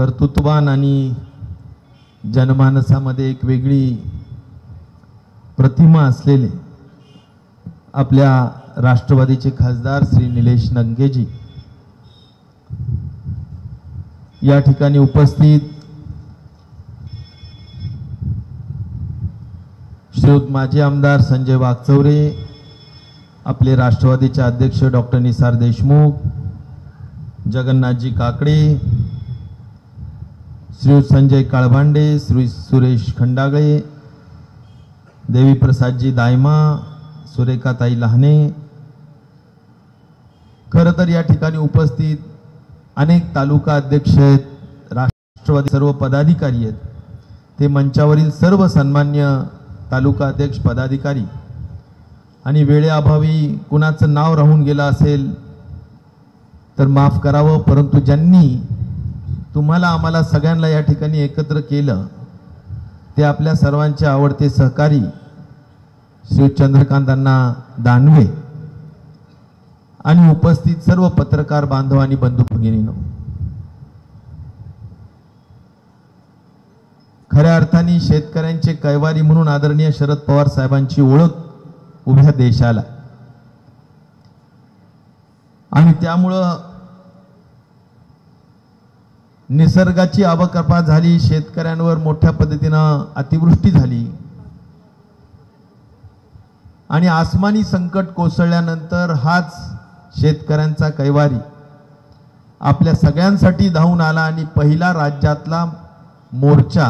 कर्तृत्ववान आणि जनमानसामध्ये एक वेगळी प्रतिमा असलेले आपल्या राष्ट्रवादीचे खासदार श्री निलेश लंकेजी या ठिकाणी उपस्थित, श्रीयुत माजी आमदार संजय वाकचौरे, आपले राष्ट्रवादीचे अध्यक्ष डॉक्टर निसार देशमुख, जगन्नाथजी काकडे, श्री संजय काळभांडे, श्री सुरेश खंडागळे, देवी प्रसादजी दायमा, सुरेखाताई लहाने, खरं तर या ठिकाणी उपस्थित अनेक तालुका अध्यक्ष आहेत, राष्ट्रवादी सर्व पदाधिकारी आहेत, ते मंचावरील सर्व सन्मान्य तालुका अध्यक्ष पदाधिकारी आणि वेळेअभावी कुणाचं नाव राहून गेलं असेल तर माफ करावं, परंतु ज्यांनी तुम्हाला आम्हाला सगळ्यांना या ठिकाणी एकत्र केलं ते आपल्या सर्वांचे आवडते सहकारी श्री चंद्रकांतांना दानवे आणि उपस्थित सर्व पत्रकार बांधव आणि बंधू भगिनींनो, खऱ्या अर्थाने शेतकऱ्यांचे कैवारी म्हणून आदरणीय शरद पवार साहेबांची ओळख उभ्या देशाला, आणि त्यामुळं निसर्गाची अवकृपा झाली, शेतकऱ्यांवर मोठ्या पद्धतीनं अतिवृष्टी झाली आणि आसमानी संकट कोसळल्यानंतर हाच शेतकऱ्यांचा कैवारी आपल्या सगळ्यांसाठी धावून आला आणि पहिला राज्यातला मोर्चा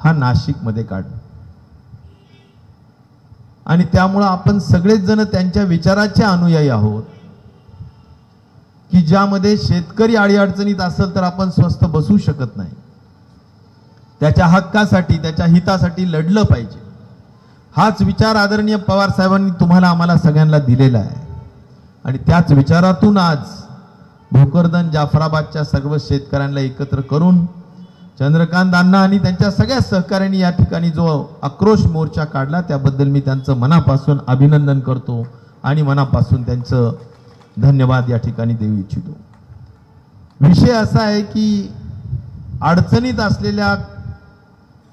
हा नाशिकमध्ये काढला. आणि त्यामुळे आपण सगळेच जण त्यांच्या विचाराचे अनुयायी आहोत की ज्यामध्ये शेतकरी अडीअडचणीत असेल तर आपण स्वस्थ बसू शकत नाही, त्याच्या हक्कासाठी त्याच्या हितासाठी लढलं पाहिजे. हाच विचार आदरणीय पवार साहेबांनी तुम्हाला आम्हाला सगळ्यांना दिलेला आहे आणि त्याच विचारातून आज भोकरदन जाफराबादच्या सर्व शेतकऱ्यांना एकत्र करून चंद्रकांत अण्णा आणि त्यांच्या सगळ्या सहकाऱ्यांनी या ठिकाणी जो आक्रोश मोर्चा काढला त्याबद्दल मी त्यांचं मनापासून अभिनंदन करतो आणि मनापासून त्यांचं धन्यवाद या ठिकाणी देऊ इच्छितो. विषय असा आहे की अडचणीत असलेल्या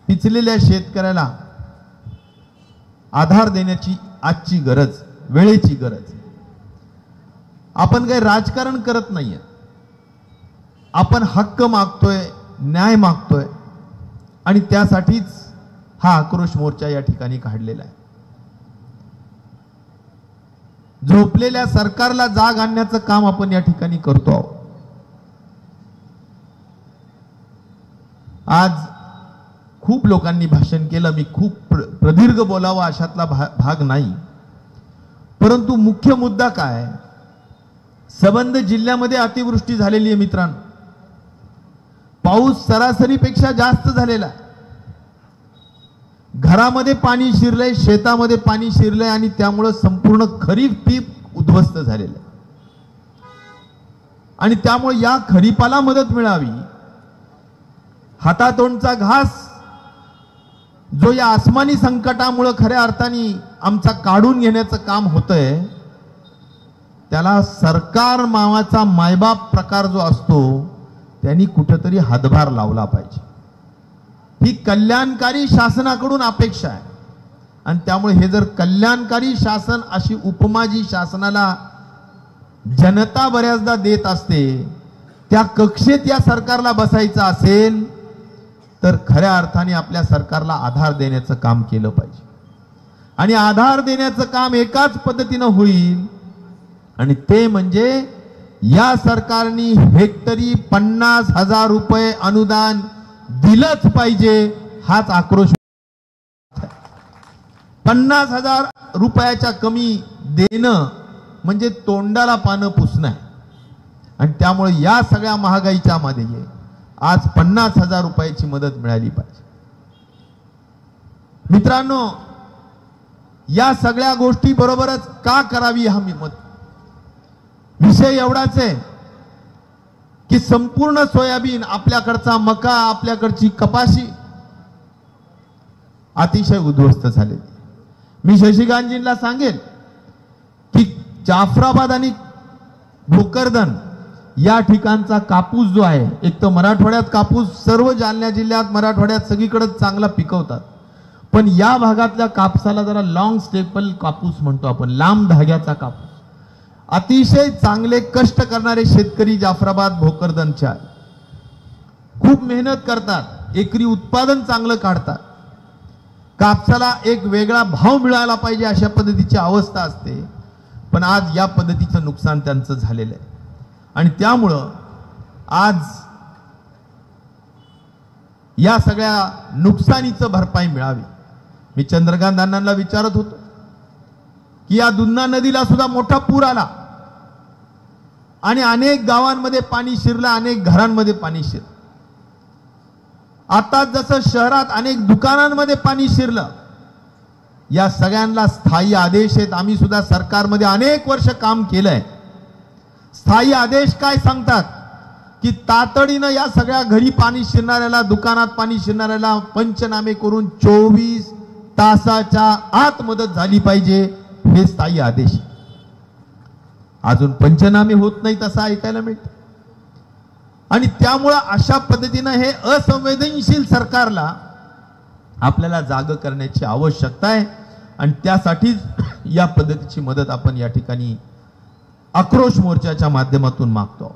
पिचलेल्या शेतकऱ्याला आधार देण्याची आजची गरज, वेळेची गरज. आपण काही राजकारण करत नाहीये, आपण हक्क मागतोय, न्याय मागतोय आणि त्यासाठीच हा आक्रोश मोर्चा या ठिकाणी काढलेला आहे. झोपलेल्या सरकारला जाग आणण्याचं काम आपण या ठिकाणी करतो आहोत. आज खूप लोकांनी भाषण केलं, मी खूप प्रदीर्घ बोलावं अशातला भाग नाही, परंतु मुख्य मुद्दा काय, संबंध जिल्ह्यामध्ये अतिवृष्टी झालेली आहे मित्रांनो, पाऊस सरासरीपेक्षा जास्त झालेला, घरामध्ये पाणी शिरलंय, शेतामध्ये पाणी शिरलंय आणि त्यामुळे संपूर्ण खरीप पीक उद्ध्वस्त झालेलं आहे. आणि त्यामुळे या खरीपाला मदत मिळावी, हातातोंडचा घास जो या आसमानी संकटामुळे खऱ्या अर्थाने आमचा काढून घेण्याचं काम होतंय, त्याला सरकार मावाचा मायबाप प्रकार जो असतो त्यांनी कुठेतरी हातभार लावला पाहिजे. ही कल्याणकारी शासनाकडून अपेक्षा आहे आणि त्यामुळे हे जर कल्याणकारी शासन अशी उपमा जी शासनाला जनता बऱ्याचदा देत असते त्या कक्षेत या सरकारला बसायचं असेल तर खऱ्या अर्थाने आपल्या सरकारला आधार देण्याचं काम केलं पाहिजे. आणि आधार देण्याचं काम एकाच पद्धतीनं होईल आणि ते म्हणजे या सरकारने हेक्टरी 50,000 रुपये अनुदान दिलंच पाहिजे. हाच आक्रोश. 50,000 रुपयाच्या कमी देणं म्हणजे तोंडाला पानं पुसणं आहे आणि त्यामुळे या सगळ्या महागाईच्या मध्ये आज 50,000 रुपयाची मदत मिळाली पाहिजे. मित्रांनो, या सगळ्या गोष्टी बरोबरच का करावी हा मी मत विषय एवढाच आहे की संपूर्ण सोयाबीन, आपल्याकडचा मका, आपल्याकडची कपाशी अतिशय उद्ध्वस्त झालेली. मी शशिकांतजींना सांगेन की जाफराबाद आणि भोकरदन या ठिकाणचा कापूस जो आहे, एक तर मराठवाड्यात कापूस सर्व जालना जिल्ह्यात मराठवाड्यात सगळीकडे चांगला पिकवतात, पण या भागातल्या कापसाला जरा लॉंग स्टेपल कापूस म्हणतो आपण, लांब धाग्याचा कापूस. अतिशय चांगले कष्ट करणारे शेतकरी जाफराबाद भोकरदनच्या खूप मेहनत करतात, एकरी उत्पादन चांगलं काढतात. कापसाला एक वेगळा भाव मिळाला पाहिजे अशा पद्धतीची अवस्था असते, पण आज या पद्धतीचं नुकसान त्यांचं झालेलं आहे. आणि त्यामुळं आज या सगळ्या नुकसानीचं भरपाई मिळावी. मी चंद्रकांत अण्णांना विचारत होतो की या दुधना नदीला सुद्धा मोठा पूर आला आणि अनेक गावांमध्ये पाणी शिरलं, अनेक घरांमध्ये पाणी शिरलं. आता जसं शहरात अनेक दुकानांमध्ये पाणी शिरलं, या सगळ्यांना स्थायी आदेश आहेत. आम्ही सुद्धा सरकारमध्ये अनेक वर्ष काम केलंय. स्थायी आदेश काय सांगतात की तातडीनं या सगळ्या घरी पाणी शिरणाऱ्याला, दुकानात पाणी शिरणाऱ्याला पंचनामे करून 24 तासाच्या आत मदत झाली पाहिजे, हे स्थायी आदेश. अजून पंचनामे होत नाहीत असं ऐकायला मिळतं. आणि त्यामुळं अशा पद्धतीनं हे असंवेदनशील सरकारला आपल्याला जाग करण्याची आवश्यकता आहे. आणि त्यासाठीच या पद्धतीची मदत आपण या ठिकाणी आक्रोश मोर्चाच्या माध्यमातून मागतो.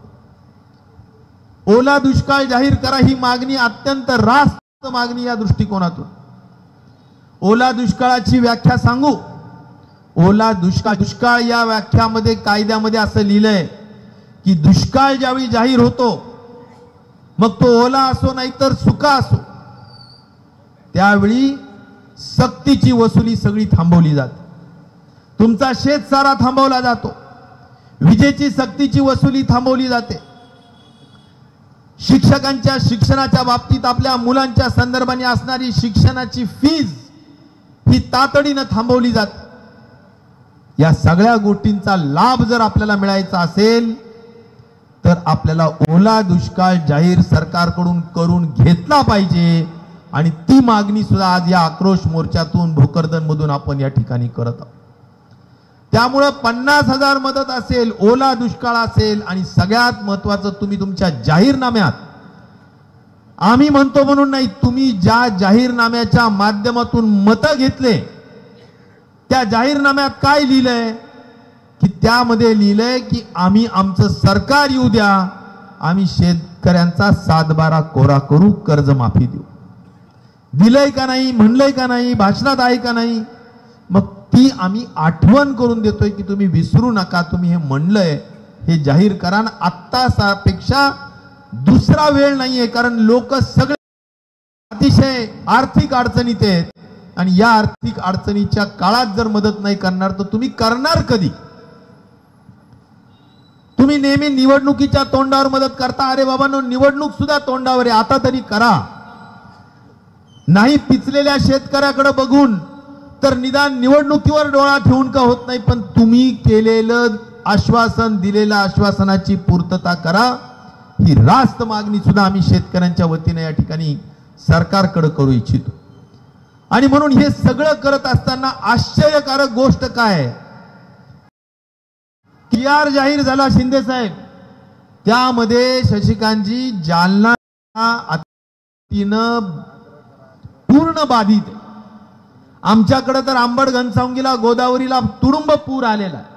ओला दुष्काळ जाहीर करा ही मागणी अत्यंत रास्त मागणी. या दृष्टिकोनातून ओला दुष्काळाची व्याख्या सांगू. ओला दुष्काळ या व्याख्यामध्ये कायद्यामध्ये असं लिहिलंय की दुष्काळ ज्यावेळी जाहीर होतो, मग तो ओला असो नाहीतर सुका असो, त्यावेळी सक्तीची वसुली सगळी थांबवली जाते. तुमचा शेतसारा थांबवला जातो, विजेची सक्तीची वसुली थांबवली जाते. शिक्षकांच्या शिक्षणाच्या बाबतीत आपल्या मुलांच्या संदर्भाने असणारी शिक्षणाची फीज ही तातडीनं थांबवली जाते. या सगळ्या गोष्टींचा लाभ जर आपल्याला मिळायचा असेल तर आपल्याला ओला दुष्काळ जाहीर सरकारकडून करून घेतला पाहिजे. आणि ती मागणी सुद्धा आज या आक्रोश मोर्चातून भोकरदन मधून आपण या ठिकाणी करत आहोत. त्यामुळे 50,000 मदत असेल, ओला दुष्काळ असेल, आणि सगळ्यात महत्त्वाचं तुम्ही तुमच्या जाहीरनाम्यात, आम्ही म्हणतो म्हणून नाही, तुम्ही ज्या जाहीरनाम्याच्या माध्यमातून मतं घेतले त्या जाहीरनाम्यात काय लिहिलंय की त्यामध्ये लिहिलंय की आम्ही आमचं सरकार येऊ द्या, आम्ही शेतकऱ्यांचा 7/12 कोरा करू, कर्जमाफी देऊ. दिलंय का नाही, म्हणलंय का नाही, भाषणात आहे का नाही? मग ती आम्ही आठवण करून देतोय की तुम्ही विसरू नका, तुम्ही हे म्हणलंय हे जाहीर करा. आत्तापेक्षा दुसरा वेळ नाहीये, कारण लोक सगळे अतिशय आर्थिक अडचणीत आहेत. आणि या आर्थिक अडचणीच्या काळात जर मदत नाही करणार तर तुम्ही करणार कधी? तुम्ही नेहमी निवडणुकीच्या तोंडावर मदत करता. अरे बाबांनो, निवडणूक सुद्धा तोंडावर आहे, आता तरी करा. नाही पिचलेल्या शेतकऱ्याकडे बघून तर निदान निवडणुकीवर डोळा ठेवून का होत नाही, पण तुम्ही केलेलं आश्वासन, दिलेलं आश्वासनाची पूर्तता करा. ही रास्त मागणी सुद्धा आम्ही शेतकऱ्यांच्या वतीने या ठिकाणी सरकारकडे करू इच्छितो. आणि म्हणून हे सगळं करत असताना आश्चर्यकारक गोष्ट काय, PR जाहीर झाला शिंदे साहेब, त्यामध्ये शशिकांतजी जालना पूर्ण बाधित आहे. आमच्याकडे तर आंबड घनसावंगीला, गोदावरीला तुडुंब पूर आलेला आहे.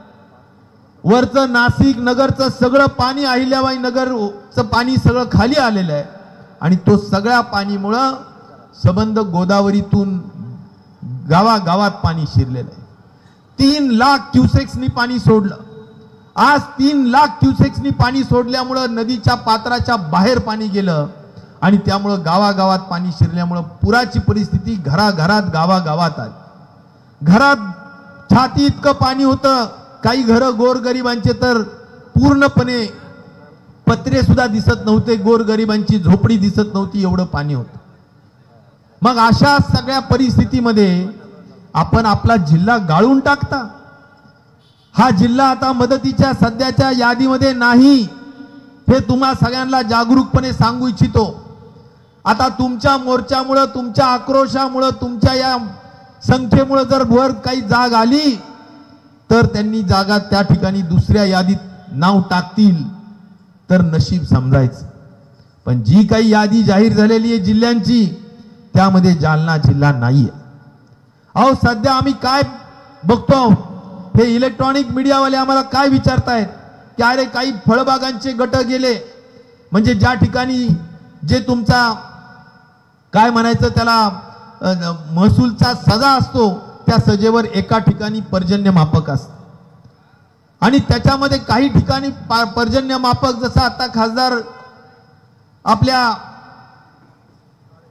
वरचं नाशिक नगरचं सगळं पाणी, अहिल्याबाई नगरचं पाणी सगळं खाली आलेलं आहे. आणि तो सगळ्या पाणीमुळं संबंध गोदावरीतून गावागावात पाणी शिरलेलं आहे. 3 लाख क्युसेक्सनी पाणी सोडलं. आज 3 लाख क्युसेक्सनी पाणी सोडल्यामुळं नदीच्या पात्राच्या बाहेर पाणी गेलं आणि त्यामुळं गावागावात पाणी शिरल्यामुळं पुराची परिस्थिती घराघरात, गावागावात आली. घरात छाती इतकं पाणी होतं. काही घरं गोरगरिबांचे तर पूर्णपणे पत्रे सुद्धा दिसत नव्हते, गोरगरिबांची झोपडी दिसत नव्हती, एवढं पाणी होतं. मग अशा सगळ्या परिस्थितीमध्ये आपण आपला जिल्हा गाळून टाकता. हा जिल्हा आता मदतीच्या सध्याच्या यादीमध्ये नाही, हे तुम्हा सगळ्यांना जागरूकपणे सांगू इच्छितो. आता तुमच्या मोर्चामुळे, तुमच्या आक्रोशामुळे, तुमच्या या संख्येमुळे जर वर काही जाग आली तर त्यांनी जागा त्या ठिकाणी दुसऱ्या यादीत नाव टाकतील. तर नशीब समजायचं. पण जी काही यादी जाहीर झालेली आहे जिल्ह्यांची, त्यामध्ये जालना जिल्हा नाहीये. अहो सध्या आम्ही काय बघतो, हे इलेक्ट्रॉनिक मीडियावाले आम्हाला काय विचारतायत की अरे काही फळबागांचे गट गेले, म्हणजे ज्या ठिकाणी जे तुमचा काय म्हणायचं त्याला महसूलचा सजा असतो, त्या सजेवर एका ठिकाणी पर्जन्य मापक असतं आणि त्याच्यामध्ये काही ठिकाणी पर्जन्य मापक, जसं आता खासदार आपल्या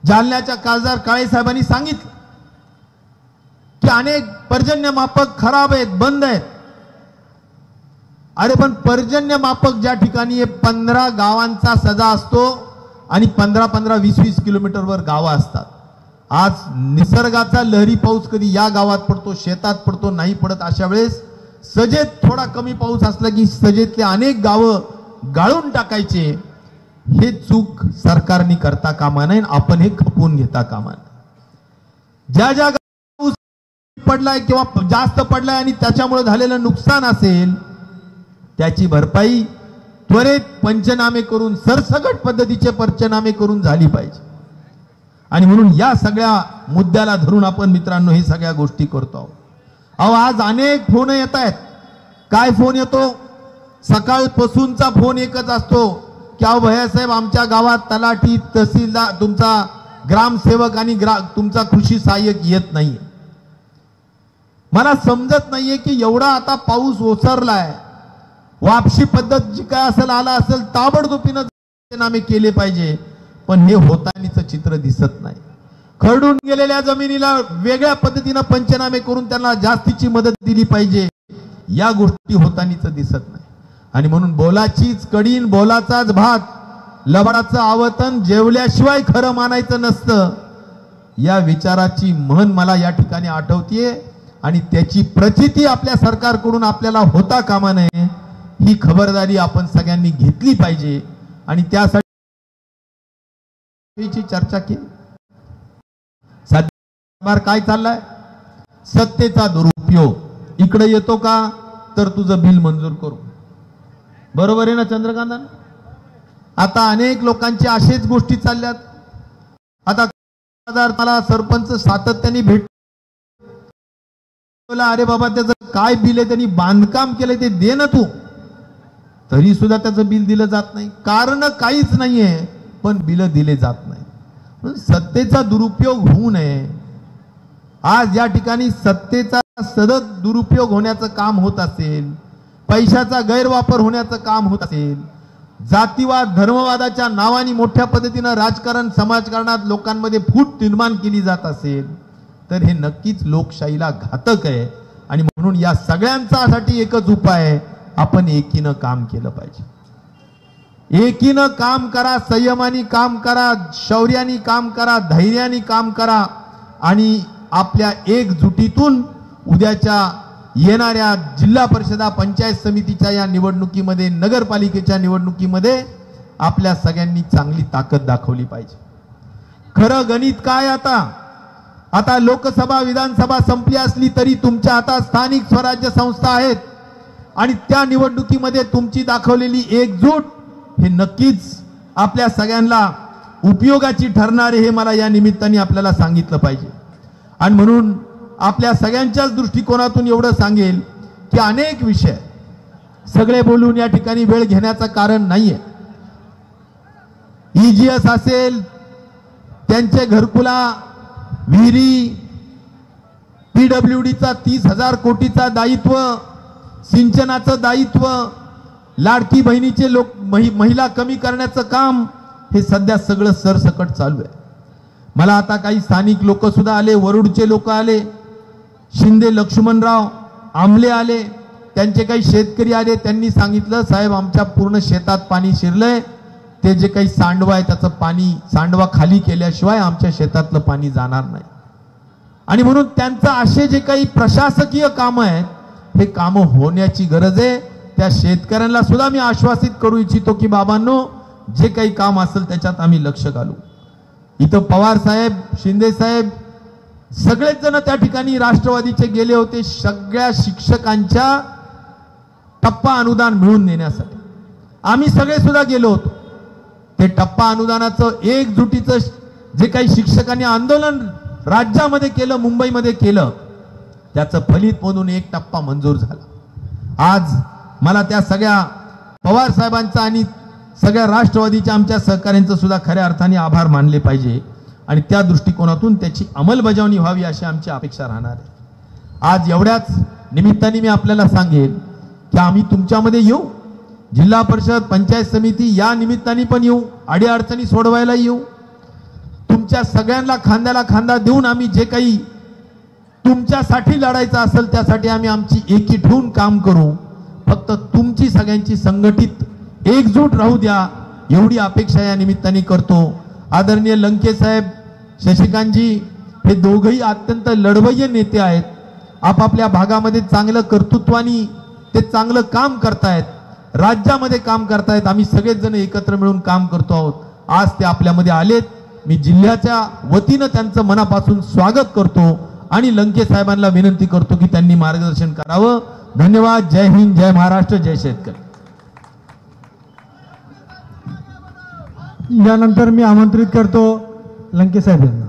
जालन्याच्या खासदार काळे साहेबांनी सांगितलं की अनेक पर्जन्य मापक खराब आहेत, बंद आहेत. अरे पण पर्जन्य मापक ज्या ठिकाणी 15 गावांचा सजा असतो आणि 15-15, 20-20 किलोमीटरवर गावं असतात. आज निसर्गाचा लहरी पाऊस कधी या गावात पडतो, शेतात पडतो, नाही पडत. अशा वेळेस सजेत थोडा कमी पाऊस असला की सजेतले अनेक गावं गाळून टाकायचे, हे चूक सरकारने करता कामा नये, आपण हे खपवून घेता कामा नये. ज्या ज्या पाऊस पडलाय किंवा जास्त पडलाय आणि त्याच्यामुळे झालेलं नुकसान असेल, त्याची भरपाई त्वरित पंचनामे करून, सरसकट पद्धतीचे पंचनामे करून झाली पाहिजे. आणि म्हणून या सगळ्या मुद्द्याला धरून आपण मित्रांनो हे सगळ्या गोष्टी करतो आहोत. अहो आज अनेक फोन येत आहेत. काय फोन येतो? सकाळपासूनचा फोन एकच असतो की अहो भैयासाहेब आमच्या गावात तलाठी, तहसीलदार, तुमचा ग्रामसेवक आणि तुमचा कृषी सहाय्यक येत नाहीये. मला समजत नाहीये की एवढा आता पाऊस ओसरलाय, वापशी पद्धत जी काय असेल आला असेल ताबडतोबीनं पंचनामे केले पाहिजे, पण हे होतानीचं चित्र दिसत नाही. खरडून गेलेल्या जमिनीला वेगळ्या पद्धतीनं पंचनामे करून त्यांना जास्तीची मदत दिली पाहिजे, या गोष्टी होतानीचं दिसत नाही. आणि म्हणून बोलाचीच कडीन बोलाचाच भात, लबाडाचं आवतन जेवल्याशिवाय खरं मानायचं नसतं, या विचाराची म्हण मला या ठिकाणी आठवतीये. आणि त्याची प्रचिती आपल्या सरकारकडून आपल्याला होता कामा नये, ही खबरदारी आपण सगळ्यांनी घेतली पाहिजे. आणि त्यासाठी चर्चा केली. सध्या काय चाललाय? सत्तेचा दुरुपयोग. इकडे येतो का तर तुझं बिल मंजूर करू. बरोबर आहे ना चंद्रकांत? आता अनेक लोकांची असेच गोष्टी चालल्यात. आता मला सरपंच सातत्याने भेट, अरे बाबा त्याचं काय बिल आहे, त्यांनी बांधकाम केलंय ते दे ना तू, तरी सुद्धा त्याचं बिल दिलं जात नाही. कारण काहीच नाहीये, पण बिल दिले जात नाही. सत्तेचा दुरुपयोग होऊ नये. आज या ठिकाणी सत्तेचा सतत दुरुपयोग होण्याचं काम होत असेल, पैशाचा गैरवापर होण्याचं काम होत असेल, जातीवाद धर्मवादाच्या नावाने मोठ्या पद्धतीनं राजकारण समाजकारणात लोकांमध्ये फूट निर्माण केली जात असेल, तर हे नक्कीच लोकशाहीला घातक आहे. आणि म्हणून या सगळ्यांच्यासाठी एकच उपाय आहे, आपण एकीनं काम केलं पाहिजे. एकीनं काम करा, संयमाने काम करा, शौर्याने काम करा, धैर्याने काम करा. आणि आपल्या एकजुटीतून उद्याच्या येणाऱ्या जिल्हा परिषदा, पंचायत समितीच्या या निवडणुकीमध्ये, नगरपालिकेच्या निवडणुकीमध्ये आपल्या सगळ्यांनी चांगली ताकद दाखवली पाहिजे. खरं गणित काय, आता लोकसभा विधानसभा संपली असली तरी तुमच्या हातात स्थानिक स्वराज्य संस्था आहेत आणि त्या निवडणुकीमध्ये तुमची दाखवलेली एकजूट हे नक्कीच आपल्या सगळ्यांना उपयोगाची ठरणार आहे, हे मला या निमित्ताने आपल्याला सांगितलं पाहिजे. आणि म्हणून आपल्या सगळ्यांच्याच दृष्टिकोनातून एवढं सांगेल की अनेक विषय सगळे बोलून या ठिकाणी वेळ घेण्याचं कारण नाहीये. ईजीएस असेल, त्यांचे घरकुला, विहिरी, पीडब्ल्यूडीचा 30,000 कोटीचा दायित्व, सिंचनाचं दायित्व, लाडकी बहिणीचे महिला कमी करण्याचं काम, हे सध्या सगळं सरसकट चालू आहे. मला आता काही स्थानिक लोक सुद्धा आले, वरुडचे लोक आले, शिंदे लक्ष्मणराव आमले आले, त्यांचे काही शेतकरी आले. त्यांनी सांगितलं साहेब आमच्या पूर्ण शेतात पाणी शिरलंय, ते जे काही सांडवा आहे त्याचं पाणी, सांडवा खाली केल्याशिवाय आमच्या शेतातलं पाणी जाणार नाही. आणि म्हणून त्यांचं असे जे काही प्रशासकीय कामं आहेत, हे कामं होण्याची गरज आहे. त्या शेतकऱ्यांना सुद्धा मी आश्वासित करू इच्छितो की बाबांनो, जे काही काम असेल त्याच्यात आम्ही लक्ष घालू. इथं पवार साहेब, शिंदे साहेब सगळेच जण त्या ठिकाणी राष्ट्रवादीचे गेले होते, सगळ्या शिक्षकांच्या टप्पा अनुदान मिळवून देण्यासाठी. आम्ही सगळे सुद्धा गेलो होतो. ते टप्पा अनुदानाचं एकजुटीचं जे काही शिक्षकांनी आंदोलन राज्यामध्ये केलं, मुंबईमध्ये केलं, त्याचं फलित म्हणून एक टप्पा मंजूर झाला. आज मला त्या सगळ्या पवार साहेबांचा आणि सगळ्या राष्ट्रवादीच्या आमच्या सहकाऱ्यांचं सुद्धा खऱ्या अर्थाने आभार मानले पाहिजे आणि त्या दृष्टिकोनातून त्याची अंमलबजावणी व्हावी अशी आमची अपेक्षा राहणार आहे. आज एवढ्याच निमित्ताने मी आपल्याला सांगेन की आम्ही तुमच्यामध्ये येऊ, जिल्हा परिषद पंचायत समिती या निमित्ताने पण येऊ, अडीअडचणी सोडवायला येऊ. तुमच्या सगळ्यांना खांद्याला खांदा देऊन आम्ही जे काही तुमच्यासाठी लढायचं असेल त्यासाठी आम्ही आमची एकी ठेवून काम करू. फक्त तुमची सगळ्यांची संघटित एकजूट राहू द्या एवढी अपेक्षा या निमित्ताने करतो. आदरणीय लंके साहेब, शशिकांतजी हे दोघंही अत्यंत लढवय्ये नेते आहेत. आपापल्या भागामध्ये चांगलं कर्तृत्वानी ते चांगलं काम करतायत, राज्यामध्ये काम करतायत. आम्ही सगळेच जण एकत्र मिळून काम करतो आहोत. आज ते आपल्यामध्ये आलेत. मी जिल्ह्याच्या वतीनं त्यांचं मनापासून स्वागत करतो आणि लंके साहेबांना विनंती करतो की त्यांनी मार्गदर्शन करावं. धन्यवाद. जय हिंद, जय महाराष्ट्र, जय शेतकरी. यानंतर मी आमंत्रित करतो लंके साहेब यांना.